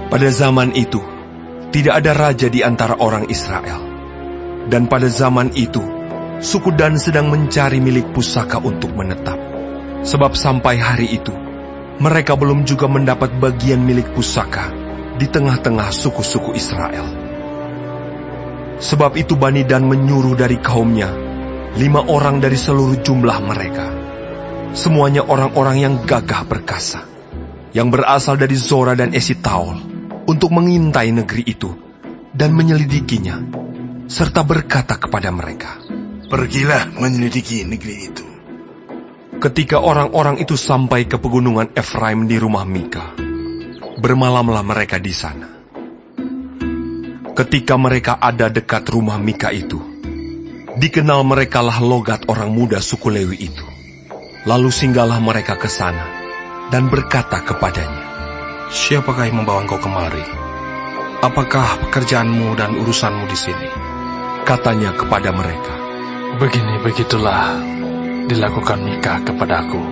Pada zaman itu, tidak ada raja di antara orang Israel. Dan pada zaman itu, suku Dan sedang mencari milik pusaka untuk menetap. Sebab sampai hari itu, mereka belum juga mendapat bagian milik pusaka di tengah-tengah suku-suku Israel. Sebab itu Bani Dan menyuruh dari kaumnya 5 orang dari seluruh jumlah mereka. Semuanya orang-orang yang gagah perkasa, yang berasal dari Zora dan Esitaol, untuk mengintai negeri itu dan menyelidikinya, serta berkata kepada mereka, "Pergilah menyelidiki negeri itu." Ketika orang-orang itu sampai ke pegunungan Efraim di rumah Mika, bermalamlah mereka di sana. Ketika mereka ada dekat rumah Mika itu, dikenal merekalah logat orang muda suku Lewi itu. Lalu singgahlah mereka ke sana dan berkata kepadanya, "Siapakah yang membawa engkau kemari? Apakah pekerjaanmu dan urusanmu di sini?" Katanya kepada mereka, "Begitulah dilakukan Mika kepadaku.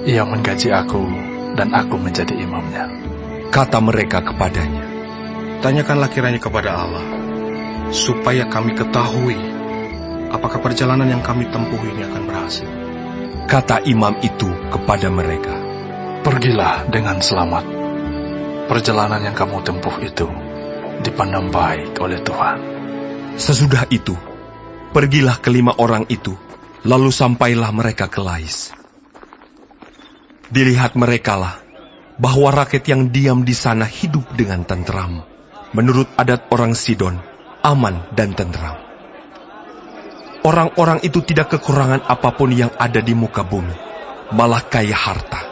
Ia menggaji aku dan aku menjadi imamnya." Kata mereka kepadanya, "Tanyakanlah kiranya kepada Allah, supaya kami ketahui apakah perjalanan yang kami tempuh ini akan berhasil." Kata imam itu kepada mereka, "Pergilah dengan selamat. Perjalanan yang kamu tempuh itu dipandang baik oleh Tuhan." Sesudah itu, pergilah ke-5 orang itu, lalu sampailah mereka ke Lais. Dilihat merekalah bahwa rakyat yang diam di sana hidup dengan tentram, menurut adat orang Sidon, aman dan tentram. Orang-orang itu tidak kekurangan apapun yang ada di muka bumi, malah kaya harta.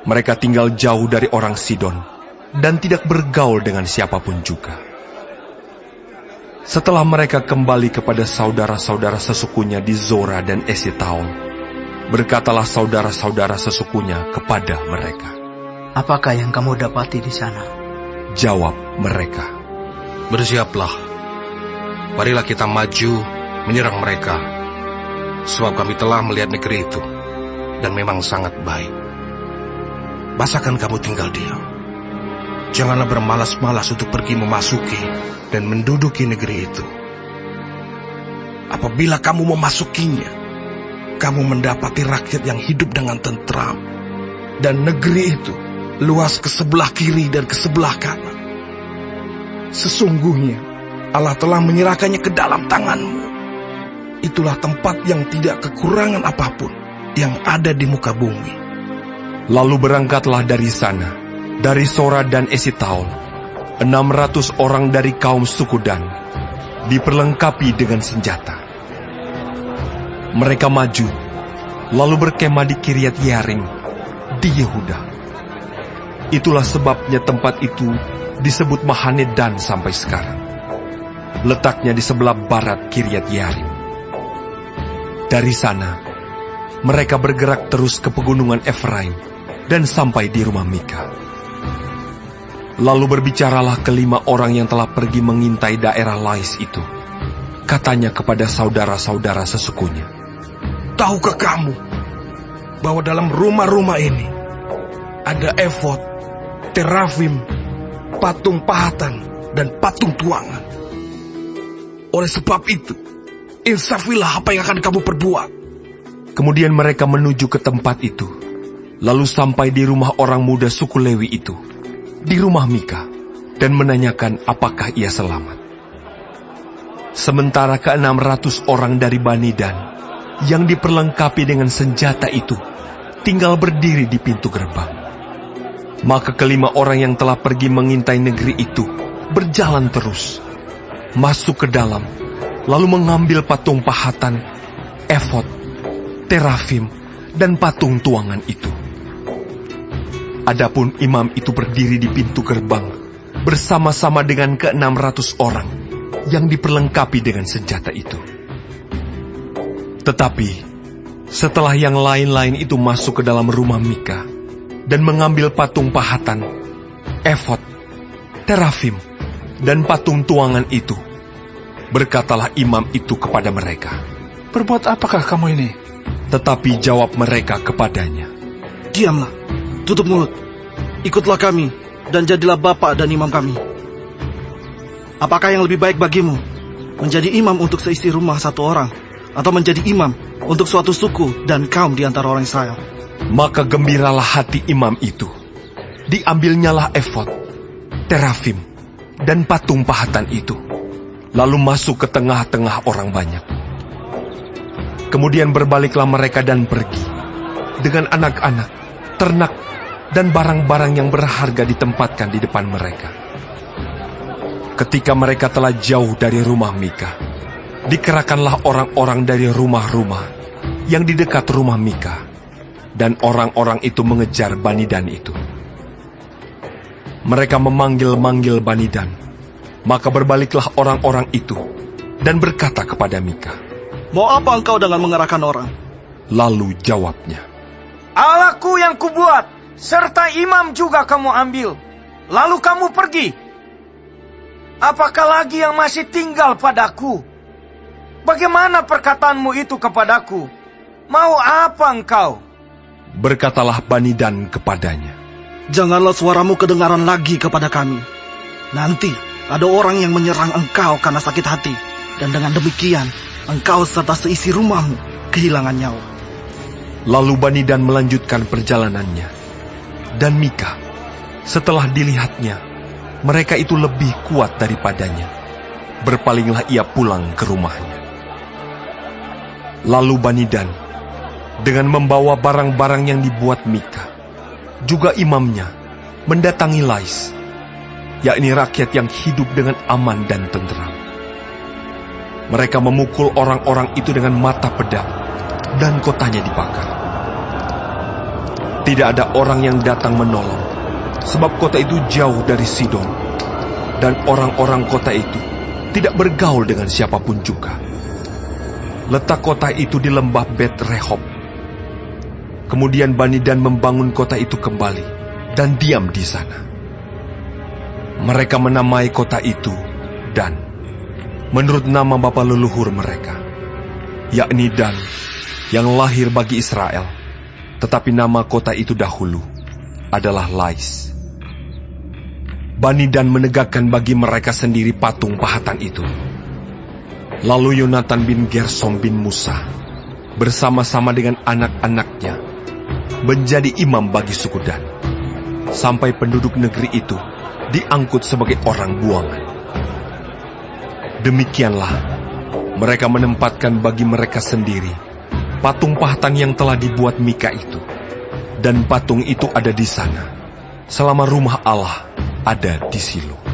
Mereka tinggal jauh dari orang Sidon dan tidak bergaul dengan siapapun juga. Setelah mereka kembali kepada saudara-saudara sesukunya di Zora dan Esitaol, berkatalah saudara-saudara sesukunya kepada mereka, "Apakah yang kamu dapati di sana?" Jawab mereka, "Bersiaplah. Marilah kita maju menyerang mereka, sebab kami telah melihat negeri itu, dan memang sangat baik. Masakan kamu tinggal diam? Janganlah bermalas-malas untuk pergi memasuki dan menduduki negeri itu. Apabila kamu memasukinya, kamu mendapati rakyat yang hidup dengan tentram, dan negeri itu luas ke sebelah kiri dan ke sebelah kanan. Sesungguhnya Allah telah menyerahkannya ke dalam tanganmu. Itulah tempat yang tidak kekurangan apapun yang ada di muka bumi." Lalu berangkatlah dari sana, dari Zora dan Esitaol, 600 orang dari kaum suku Dan, diperlengkapi dengan senjata. Mereka maju, lalu berkemah di Kiryat Yearim, di Yehuda. Itulah sebabnya tempat itu disebut Mahane Dan sampai sekarang. Letaknya di sebelah barat Kiryat Yearim. Dari sana, mereka bergerak terus ke pegunungan Efraim dan sampai di rumah Mika. Lalu berbicaralah ke-5 orang yang telah pergi mengintai daerah Lais itu. Katanya kepada saudara-saudara sesukunya, "Tahukah kamu bahwa dalam rumah-rumah ini ada efod, terafim, patung pahatan, dan patung tuangan? Oleh sebab itu, insafilah apa yang akan kamu perbuat." Kemudian mereka menuju ke tempat itu, lalu sampai di rumah orang muda suku Lewi itu, di rumah Mika, dan menanyakan apakah ia selamat. Sementara ke-600 orang dari Bani Dan, yang diperlengkapi dengan senjata itu, tinggal berdiri di pintu gerbang. Maka ke-5 orang yang telah pergi mengintai negeri itu, berjalan terus, masuk ke dalam, lalu mengambil patung pahatan, efod, terafim, dan patung tuangan itu. Adapun imam itu berdiri di pintu gerbang, bersama-sama dengan ke-600 orang, yang diperlengkapi dengan senjata itu. Tetapi, setelah yang lain-lain itu masuk ke dalam rumah Mika, dan mengambil patung pahatan, efod, terafim, dan patung tuangan itu, berkatalah imam itu kepada mereka, "Berbuat apakah kamu ini?" Tetapi jawab mereka kepadanya, "Diamlah, tutup mulut. ikutlah kami dan jadilah bapak dan imam kami. Apakah yang lebih baik bagimu, menjadi imam untuk seisi rumah satu orang, atau menjadi imam untuk suatu suku dan kaum di antara orang Israel?" Maka gembiralah hati imam itu. Diambilnyalah efod, terafim, dan patung pahatan itu, lalu masuk ke tengah-tengah orang banyak. Kemudian berbaliklah mereka dan pergi, dengan anak-anak, ternak, dan barang-barang yang berharga ditempatkan di depan mereka. Ketika mereka telah jauh dari rumah Mika, dikerahkanlah orang-orang dari rumah-rumah yang di dekat rumah Mika, dan orang-orang itu mengejar Bani Dan itu. Mereka memanggil-manggil Bani Dan, maka berbaliklah orang-orang itu dan berkata kepada Mika, "Mau apa engkau dengan mengerahkan orang?" Lalu jawabnya, Allahku yang kubuat, serta imam juga kamu ambil, lalu kamu pergi. Apakah lagi yang masih tinggal padaku? Bagaimana perkataanmu itu kepadaku? Mau apa engkau? Berkatalah Bani Dan kepadanya, "Janganlah suaramu kedengaran lagi kepada kami. Nanti ada orang yang menyerang engkau karena sakit hati, dan dengan demikian engkau serta seisi rumahmu kehilangan nyawa." Lalu Bani Dan melanjutkan perjalanannya. Dan Mika, setelah dilihatnya, mereka itu lebih kuat daripadanya, berpalinglah ia pulang ke rumahnya. Lalu Bani Dan, dengan membawa barang-barang yang dibuat Mika, juga imamnya, mendatangi Lais, yakni rakyat yang hidup dengan aman dan tenteram. Mereka memukul orang-orang itu dengan mata pedang, dan kotanya dibakar. Tidak ada orang yang datang menolong, sebab kota itu jauh dari Sidon, dan orang-orang kota itu tidak bergaul dengan siapapun juga. Letak kota itu di lembah Bet Rehob. Kemudian Bani Dan membangun kota itu kembali, dan diam di sana. Mereka menamai kota itu Dan, menurut nama bapa leluhur mereka, yakni Dan, yang lahir bagi Israel, tetapi nama kota itu dahulu adalah Lais. Bani Dan menegakkan bagi mereka sendiri patung pahatan itu. Lalu Yonatan bin Gersom bin Musa bersama-sama dengan anak-anaknya menjadi imam bagi suku Dan, sampai penduduk negeri itu diangkut sebagai orang buangan. Demikianlah mereka menempatkan bagi mereka sendiri patung pahatan yang telah dibuat Mika itu, dan patung itu ada di sana selama rumah Allah ada di Silo.